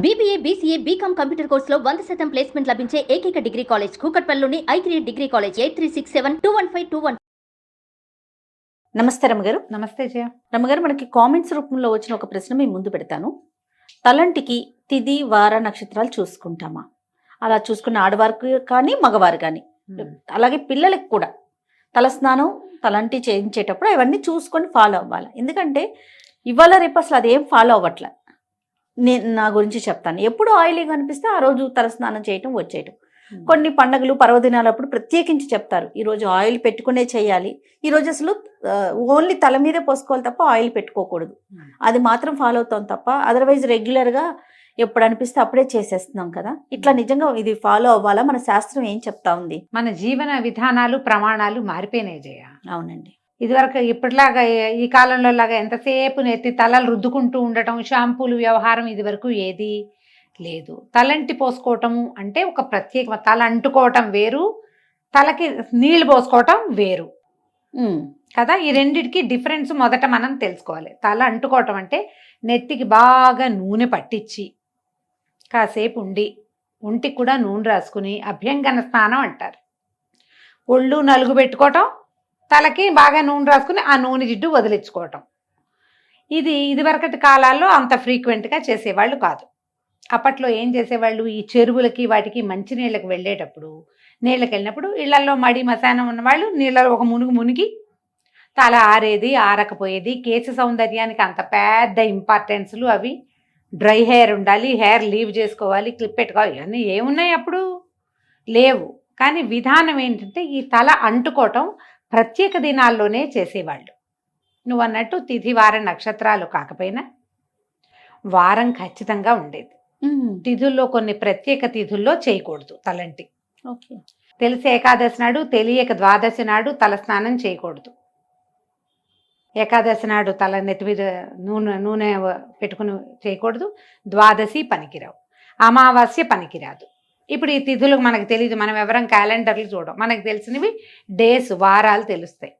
BBA, BCA, BCom computer కోర్సులో 100% placement లభించే ఏకైక డిగ్రీ కాలేజ్ కూకట్పల్లిలోని I3 డిగ్రీ కాలేజ్ 8367215215. నమస్తే రమ్మగారు. నమస్తే జయ. రమ్మగారు, మనకి కామెంట్స్ రూపంలో వచ్చిన ఒక ప్రశ్న మీ ముందు పెడతాను. తలంటికి తిథి వార నక్షత్రాలు చూసుకుంటామా? అలా చూసుకున్న ఆడవారికి కానీ మగవారు కానీ, అలాగే పిల్లలకు కూడా తలస్నానం తలంటి చేయించేటప్పుడు అవన్నీ చూసుకొని ఫాలో అవ్వాలి. ఎందుకంటే ఇవాళ రేపు అసలు అదేం ఫాలో అవ్వట్లే. నేను నా గురించి చెప్తాను. ఎప్పుడు ఆయిలీగా అనిపిస్తే ఆ రోజు తలస్నానం చేయటం వచ్చేయటం. కొన్ని పండుగలు పర్వదినాలప్పుడు ప్రత్యేకించి చెప్తారు, ఈరోజు ఆయిల్ పెట్టుకునే చేయాలి, ఈరోజు అసలు ఓన్లీ తల మీదే పోసుకోవాలి తప్ప ఆయిల్ పెట్టుకోకూడదు. అది మాత్రం ఫాలో అవుతాం తప్ప అదర్వైజ్ రెగ్యులర్గా ఎప్పుడు అనిపిస్తే అప్పుడే చేసేస్తున్నాం కదా. ఇట్లా నిజంగా ఇది ఫాలో అవ్వాలా? మన శాస్త్రం ఏం చెప్తా ఉంది? మన జీవన విధానాలు ప్రమాణాలు మారిపోయినాయి జయ. అవునండి. ఇదివరకు ఇప్పటిలాగా ఈ కాలంలో లాగా ఎంతసేపు నెత్తి తలలు రుద్దుకుంటూ ఉండటం, షాంపూలు వ్యవహారం ఇదివరకు ఏది లేదు. తలంటి పోసుకోవటము అంటే ఒక ప్రత్యేక, తల అంటుకోవటం వేరు, తలకి నీళ్లు పోసుకోవటం వేరు కదా. ఈ రెండిటికి డిఫరెన్స్ మొదట మనం తెలుసుకోవాలి. తల అంటుకోవటం అంటే నెత్తికి బాగా నూనె పట్టించి కాసేపు ఉండి ఒంటికి కూడా నూనె రాసుకుని అభ్యంగన స్నానం అంటారు. ఒళ్ళు నలుగు పెట్టుకోవటం, తలకి బాగా నూనె రాసుకుని ఆ నూనె జిడ్డు వదిలించుకోవటం. ఇదివరకటి కాలాల్లో అంత ఫ్రీక్వెంట్గా చేసేవాళ్ళు కాదు. అప్పట్లో ఏం చేసేవాళ్ళు, ఈ చెరువులకి వాటికి మంచినీళ్ళకి వెళ్ళేటప్పుడు, నీళ్ళకి వెళ్ళినప్పుడు ఇళ్లలో మడి మశానం ఉన్నవాళ్ళు నీళ్ళలో ఒక మునిగి తల ఆరేది ఆరకపోయేది. కేశ సౌందర్యానికి అంత పెద్ద ఇంపార్టెన్స్లు అవి. డ్రై హెయిర్ ఉండాలి, హెయిర్ లీవ్ చేసుకోవాలి, క్లిప్ పెట్టుకోవాలి, ఇవన్నీ ఏమున్నాయి అప్పుడు లేవు. కానీ విధానం ఏంటంటే ఈ తల అంటుకోవటం ప్రత్యేక దినాల్లోనే చేసేవాళ్ళు. నువ్వు అన్నట్టు తిథి వార నక్షత్రాలు కాకపోయినా వారం ఖచ్చితంగా ఉండేది. తిథుల్లో కొన్ని ప్రత్యేక తిథుల్లో చేయకూడదు తలంటి. ఓకే. తెలిసి ఏకాదశి నాడు, తెలియక ద్వాదశి నాడు తలస్నానం చేయకూడదు. ఏకాదశి నాడు తల నెత్తి మీద నూనె పెట్టుకుని చేయకూడదు. ద్వాదశి పనికిరావు, అమావాస్య పనికిరాదు. ఇప్పుడు ఈ తిథులు మనకు తెలియదు, మనం ఎవరం క్యాలెండర్లు చూడం. మనకు తెలిసినవి డేస్, వారాలు తెలుస్తాయి.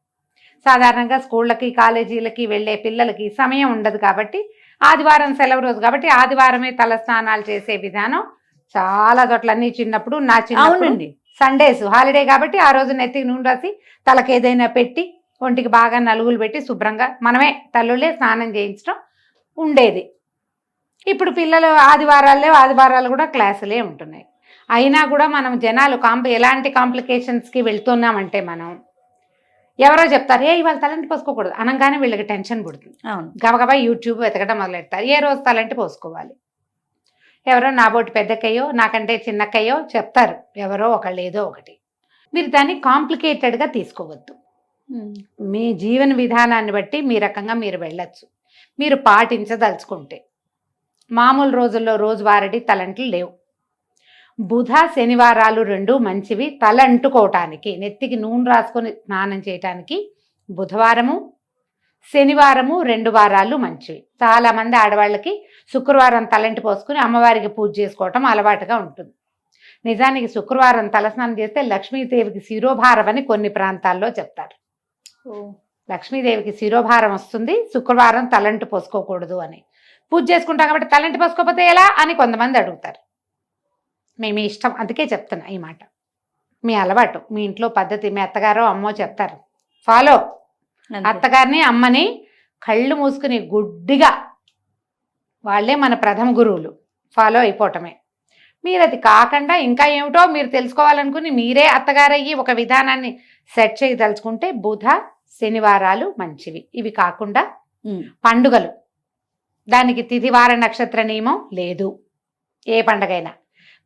సాధారణంగా స్కూళ్ళకి కాలేజీలకి వెళ్ళే పిల్లలకి సమయం ఉండదు కాబట్టి, ఆదివారం సెలవు రోజు కాబట్టి ఆదివారమే తల స్నానాలు చేసే విధానం చాలా చోట్లన్నీ. చిన్నప్పుడు నా చిన్నప్పుడు సండేస్ హాలిడే కాబట్టి ఆ రోజు నెత్తికి నూనె రాసి తలకి ఏదైనా పెట్టి ఒంటికి బాగా నలుగులు పెట్టి శుభ్రంగా మనమే తల్లులే స్నానం చేయించడం ఉండేది. ఇప్పుడు పిల్లలు ఆదివారాలు కూడా క్లాసులే ఉంటున్నాయి. అయినా కూడా మనం జనాలు ఎలాంటి కాంప్లికేషన్స్కి వెళ్తున్నామంటే, మనం ఎవరో చెప్తారు ఇవాళ తలంటి పోసుకోకూడదు అనగానే వీళ్ళకి టెన్షన్ పుడుతుంది. గబగబా యూట్యూబ్ వెతకడం మొదలెడతారు. ఏ రోజు తలంటి పోసుకోవాలి? ఎవరో నాబోటి పెద్దక్కయ్యో నాకంటే చిన్నక్కయ్యో చెప్తారు, ఎవరో ఒకళ్ళు ఏదో ఒకటి. మీరు దాన్ని కాంప్లికేటెడ్గా తీసుకోవద్దు. మీ జీవన విధానాన్ని బట్టి మీ రకంగా మీరు వెళ్ళచ్చు, మీరు పాటించదలుచుకుంటే. మామూలు రోజుల్లో రోజువారీ తలంట్లు లేవు. బుధ శనివారాలు రెండు మంచివి తల అంటుకోవటానికి, నెత్తికి నూనె రాసుకొని స్నానం చేయటానికి. బుధవారము శనివారము 2 వారాలు మంచివి. చాలామంది ఆడవాళ్ళకి శుక్రవారం తలంటి పోసుకుని అమ్మవారికి పూజ చేసుకోవటం అలవాటుగా ఉంటుంది. నిజానికి శుక్రవారం తలస్నానం చేస్తే లక్ష్మీదేవికి శిరోభారం అని కొన్ని ప్రాంతాల్లో చెప్తారు. లక్ష్మీదేవికి శిరోభారం వస్తుంది, శుక్రవారం తలంటి పోసుకోకూడదు అని. పూజ చేసుకుంటాం కాబట్టి తలంటి పోసుకోకపోతే ఎలా అని కొంతమంది అడుగుతారు. మీ ఇష్టం, అందుకే చెప్తున్నా ఈ మాట. మీ అలవాటు, మీ ఇంట్లో పద్ధతి, మీ అత్తగారో అమ్మో చెప్తారు, ఫాలో. అత్తగారిని అమ్మని కళ్ళు మూసుకుని గుడ్డిగా వాళ్ళే మన ప్రథమ గురువులు, ఫాలో అయిపోవటమే. మీరు అది కాకుండా ఇంకా ఏమిటో మీరు తెలుసుకోవాలనుకుని మీరే అత్తగారయ్యి ఒక విధానాన్ని సెట్ చేయదలుచుకుంటే బుధ శనివారాలు మంచివి. ఇవి కాకుండా పండుగలు, దానికి తిథి వార నక్షత్ర నియమం లేదు. ఏ పండగైనా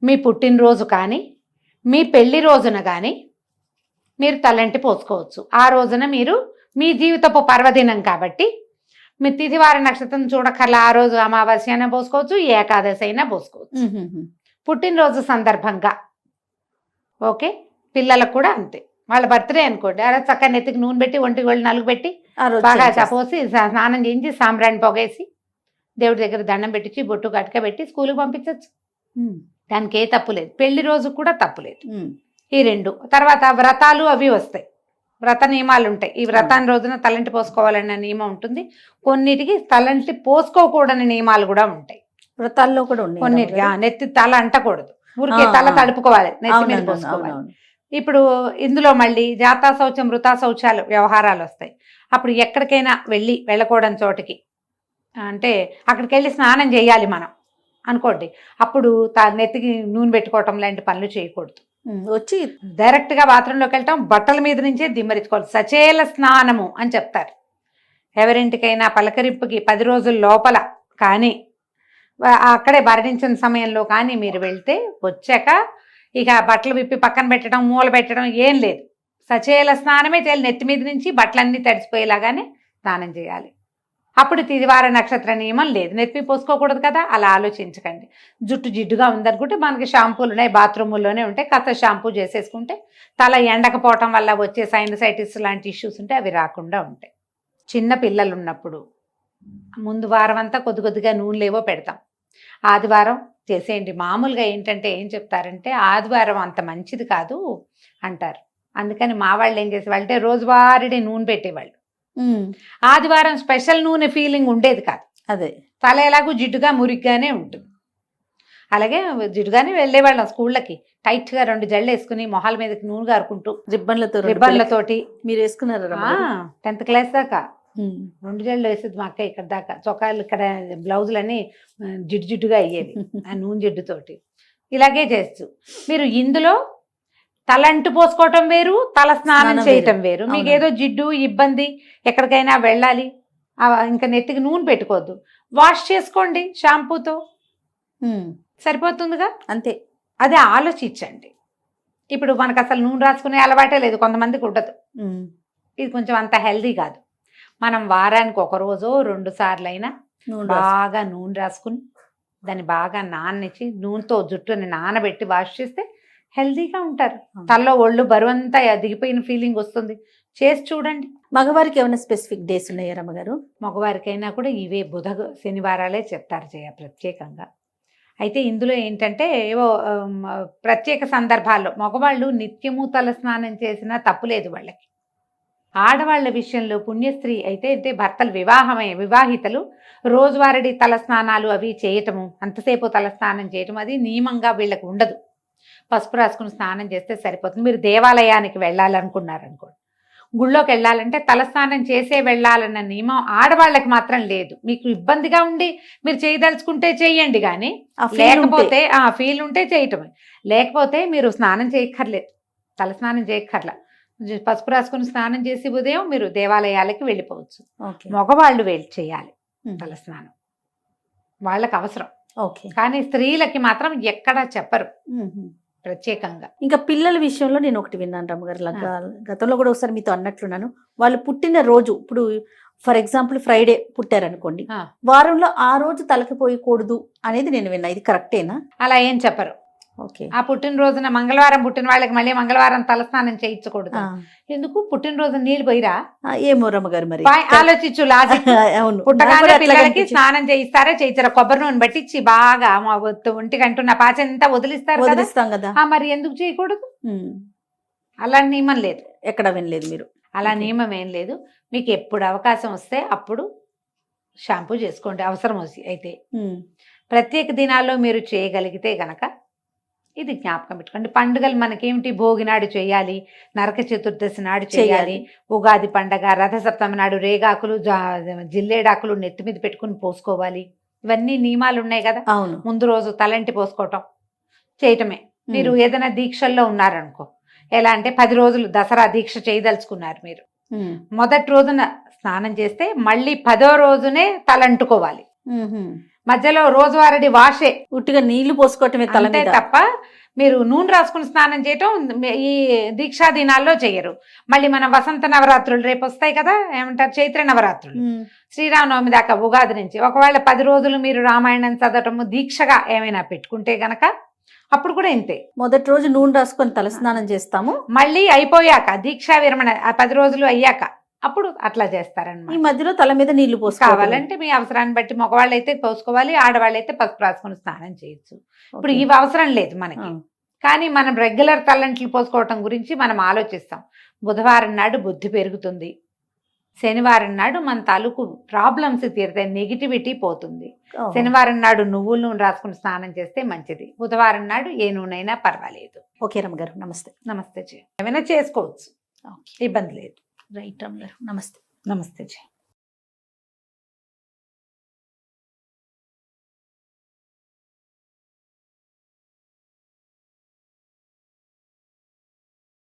మీ పుట్టినరోజు కానీ మీ పెళ్లి రోజున కానీ మీరు తలంటి పోసుకోవచ్చు. ఆ రోజున మీరు మీ జీవితపు పర్వదినం కాబట్టి మీ తిథివార నక్షత్రం చూడకల్లా ఆ రోజు అమావాస్య అయినా పోసుకోవచ్చు, ఏకాదశి అయినా పోసుకోవచ్చు. పుట్టినరోజు సందర్భంగా ఓకే. పిల్లలకు కూడా అంతే. వాళ్ళ బర్త్డే అనుకోండి, అలా చక్కగా నెత్తికి నూనె పెట్టి ఒంటికి వెళ్ళి నలుగు పెట్టి బాగా పోసి స్నానం చేయించి సాంబ్రాణి పొగేసి దేవుడి దగ్గర దండం పెట్టించి బొట్టు కట్టుక పెట్టి స్కూల్కి పంపించవచ్చు. దానికి ఏ తప్పు లేదు. పెళ్లి రోజు కూడా తప్పు లేదు. ఈ 2 తర్వాత వ్రతాలు అవి వస్తాయి, వ్రత నియమాలు ఉంటాయి. ఈ వ్రతాన్ని రోజున తలంటి పోసుకోవాలన్న నియమం ఉంటుంది. కొన్నిటికి తలంటి పోసుకోకూడని నియమాలు కూడా ఉంటాయి. వ్రతాల్లో కూడా ఉన్నాయి కొన్నిటికి రమ్మగారు. నెత్తి తల అంటకూడదు, ఊరికే ఆ, తల ఆ. తడుపుకోవాలి, నెత్తి మీద అవునవును, పోసుకోవాలి. అవునవును. ఇప్పుడు ఇందులో మళ్ళీ జాతా శౌచం వృతా శౌచాలు వ్యవహారాలు వస్తాయి. అప్పుడు ఎక్కడికైనా వెళ్ళకూడని చోటికి, అంటే అక్కడికి వెళ్ళి స్నానం చేయాలి మనం అనుకోండి, అప్పుడు నెత్తికి నూనె పెట్టుకోవటం లాంటి పనులు చేయకూడదు. వచ్చి డైరెక్ట్గా బాత్రూంలోకి వెళ్ళటం, బట్టల మీద నుంచే దిమ్మరించుకోవాలి. సచేల స్నానము అని చెప్తారు. ఎవరింటికైనా పలకరింపుకి 10 రోజుల లోపల కానీ అక్కడే భరణించిన సమయంలో కానీ మీరు వెళ్తే వచ్చాక ఇక బట్టలు విప్పి పక్కన పెట్టడం, మూల పెట్టడం ఏం లేదు. సచేల స్నానమే చేయాలి. నెత్తి మీద నుంచి బట్టలన్నీ తడిసిపోయేలాగానే స్నానం చేయాలి. అప్పుడు తిదివార నక్షత్ర నియమం లేదు, నెత్తి పోసుకోకూడదు కదా. అలా ఆలోచించకండి. జుట్టు జిడ్డుగా ఉందనుకుంటే మనకి షాంపూలు ఉన్నాయి, బాత్రూముల్లోనే ఉంటాయి, కాస్త షాంపూ చేసేసుకుంటే తల ఎండకపోవటం వల్ల వచ్చే సైనసైటిస్ లాంటి ఇష్యూస్ ఉంటే అవి రాకుండా ఉంటాయి. చిన్న పిల్లలు ఉన్నప్పుడు ముందు వారం అంతా కొద్దిగా నూనెలేవో పెడతాం, ఆదివారం చేసేయండి. మామూలుగా ఏంటంటే ఏం చెప్తారంటే ఆదివారం అంత మంచిది కాదు అంటారు. అందుకని మా వాళ్ళు ఏం చేసేవాళ్ళు అంటే రోజువారీ నూనె పెట్టేవాళ్ళు. ఆదివారం స్పెషల్ నూనె ఫీలింగ్ ఉండేది కాదు. అదే తల ఎలాగూ జిడ్డుగా మురిగ్గానే ఉంటుంది. అలాగే జిడ్డుగానే వెళ్ళేవాళ్ళం స్కూళ్ళకి, టైట్గా 2 జళ్ళు వేసుకుని మొహాల మీదకి నూనె గారుకుంటూ రిబ్బన్లతోటి. మీరు వేసుకున్నారా? 10th క్లాస్ దాకా 2 జళ్ళు వేసేది మా అక్క. ఇక్కడ దాకా చొక్కాలు, ఇక్కడ బ్లౌజులన్నీ జిడ్డుగా అయ్యేవి ఆ నూనె జిడ్డుతోటి. ఇలాగే చేస్తూ మీరు ఇందులో తలంటు పోసుకోవటం వేరు, తల స్నానం చేయటం వేరు. మీకు ఏదో జిడ్డు ఇబ్బంది, ఎక్కడికైనా వెళ్ళాలి, ఇంకా నెత్తికి నూనె పెట్టుకోవద్దు, వాష్ చేసుకోండి షాంపూతో, సరిపోతుందిగా. అంతే. అదే ఆలోచించండి. ఇప్పుడు మనకు అసలు నూనె రాసుకునే అలవాటే లేదు, కొంతమందికి ఉండదు. ఇది కొంచెం అంత హెల్దీ కాదు. మనం వారానికి 1 రోజో 2 సార్లు అయినా బాగా నూనె రాసుకుని దాన్ని బాగా నాననిచ్చి నూనెతో జుట్టుని నానబెట్టి వాష్ చేస్తే హెల్దీగా ఉంటారు. తలలో ఒళ్ళు బరువంతా దిగిపోయిన ఫీలింగ్ వస్తుంది. చేసి చూడండి. మగవారికి ఏమైనా స్పెసిఫిక్ డేస్ ఉన్నాయా రమ్మగారు? మగవారికైనా కూడా ఇవే బుధ శనివారాలే చెప్తారు ప్రత్యేకంగా. అయితే ఇందులో ఏంటంటే ఏవో ప్రత్యేక సందర్భాల్లో మగవాళ్ళు నిత్యము తల స్నానం చేసినా తప్పులేదు వాళ్ళకి. ఆడవాళ్ల విషయంలో పుణ్యస్త్రీ అయితే భర్తలు వివాహితలు రోజువారీ తల స్నానాలు అవి చేయటము, అంతసేపు తల స్నానం చేయటం అది నియమంగా వీళ్ళకి ఉండదు. పసుపు రాసుకుని స్నానం చేస్తే సరిపోతుంది. మీరు దేవాలయానికి వెళ్ళాలనుకున్నారనుకోండి, గుళ్ళోకి వెళ్ళాలంటే తలస్నానం చేసే వెళ్ళాలన్న నియమం ఆడవాళ్ళకి మాత్రం లేదు. మీకు ఇబ్బందిగా ఉండి మీరు చేయదలుచుకుంటే చేయండి, కానీ లేకపోతే ఫీల్ ఉంటే చేయటమే, లేకపోతే మీరు స్నానం చేయక్కర్లేదు, తలస్నానం చేయక్కర్లా. పసుపు రాసుకుని స్నానం చేసి ఉదయం మీరు దేవాలయాలకి వెళ్ళిపోవచ్చు. మగవాళ్ళు చేయాలి తలస్నానం, వాళ్ళకి అవసరం. కానీ స్త్రీలకి మాత్రం ఎక్కడా చెప్పరు ప్రత్యేకంగా. ఇంకా పిల్లల విషయంలో నేను ఒకటి విన్నాను రమ్మగారు, గతంలో కూడా ఒకసారి మీతో అన్నట్లున్నాను. వాళ్ళు పుట్టిన రోజు, ఇప్పుడు ఫర్ ఎగ్జాంపుల్ ఫ్రైడే పుట్టారనుకోండి, వారంలో ఆ రోజు తలకి పోయకూడదు అనేది నేను విన్నా. ఇది కరెక్టేనా? అలా ఏం చెప్పరు. ఆ పుట్టినరోజున మంగళవారం పుట్టిన వాళ్ళకి మళ్ళీ మంగళవారం తలస్నానం చేయించకూడదు. ఎందుకు? పుట్టినరోజు నీళ్ళు పోయిరా? ఏమో రమ్మగారు, మరి ఆలోచించు లాజిక్. పుట్టగానే పిల్లలకి స్నానం చేయిస్తారా చేయించారా? కొబ్బరి నూనె పట్టించి బాగా ఒంటికి అంటున్న పాచంతా వదిలిస్తారు కదా, మరి ఎందుకు చేయకూడదు? అలా నియమం లేదు, ఎక్కడ వినలేదు మీరు. అలా నియమం ఏం లేదు. మీకు ఎప్పుడు అవకాశం వస్తే అప్పుడు షాంపూ చేసుకోండి అవసరం అయితే. ప్రత్యేక దినాల్లో మీరు చేయగలిగితే గనక ఇది జ్ఞాపకం పెట్టుకోండి. పండుగలు మనకేమిటి? భోగి నాడు చేయాలి, నరక చతుర్దశి నాడు చేయాలి, ఉగాది పండగ, రథసప్తమి నాడు రేగాకులు జిల్లేడాకులు నెత్తి మీద పెట్టుకుని పోసుకోవాలి. ఇవన్నీ నియమాలు ఉన్నాయి కదా. ముందు రోజు తలంటి పోసుకోవటం చేయటమే. మీరు ఏదైనా దీక్షల్లో ఉన్నారనుకో, ఎలా అంటే 10 రోజులు దసరా దీక్ష చేయదలుచుకున్నారు మీరు, మొదటి రోజున స్నానం చేస్తే మళ్ళీ 10వ రోజునే తలంటుకోవాలి. మధ్యలో రోజువారీ వాషే, ఉట్టిగా నీళ్లు పోసుకోవటమే తలంటే తప్ప మీరు నూనె రాసుకుని స్నానం చేయటం ఈ దీక్షా దినాల్లో చెయ్యరు. మళ్ళీ మన వసంత నవరాత్రులు రేపు వస్తాయి కదా, ఏమంటారు, చైత్ర నవరాత్రులు, శ్రీరామనవమి దాకా ఉగాది నుంచి. ఒకవేళ 10 రోజులు మీరు రామాయణం చదవటము దీక్షగా ఏమైనా పెట్టుకుంటే గనక అప్పుడు కూడా ఇంతే. మొదటి రోజు నూనె రాసుకొని తలస్నానం చేస్తాము, మళ్ళీ అయిపోయాక దీక్షా విరమణ 10 రోజులు అయ్యాక అప్పుడు అట్లా చేస్తారన్నమాట. ఈ మధ్యలో తల మీద నీళ్లు కావాలంటే మీ అవసరాన్ని బట్టి మగవాళ్ళు అయితే పోసుకోవాలి, ఆడవాళ్ళు అయితే పసుపు రాసుకొని స్నానం చేయొచ్చు. ఇప్పుడు ఇవి అవసరం లేదు మనకి, కానీ మనం రెగ్యులర్ తలంట్లు పోసుకోవటం గురించి మనం ఆలోచిస్తాం. బుధవారం నాడు బుద్ధి పెరుగుతుంది, శనివారం నాడు మన తాలూకు ప్రాబ్లమ్స్ తీరుతాయి, నెగిటివిటీ పోతుంది. ఓహో. శనివారం నాడు నువ్వుల నూనె రాసుకుని స్నానం చేస్తే మంచిది. బుధవారం నాడు ఏ నూనె అయినా పర్వాలేదు. ఓకే రమ్మగారు, నమస్తే. నమస్తే జీ. ఏమైనా చేసుకోవచ్చు, ఓకే, ఇబ్బంది లేదు. రైట్ రమ్మగారు, నమస్తే. నమస్తే జీ.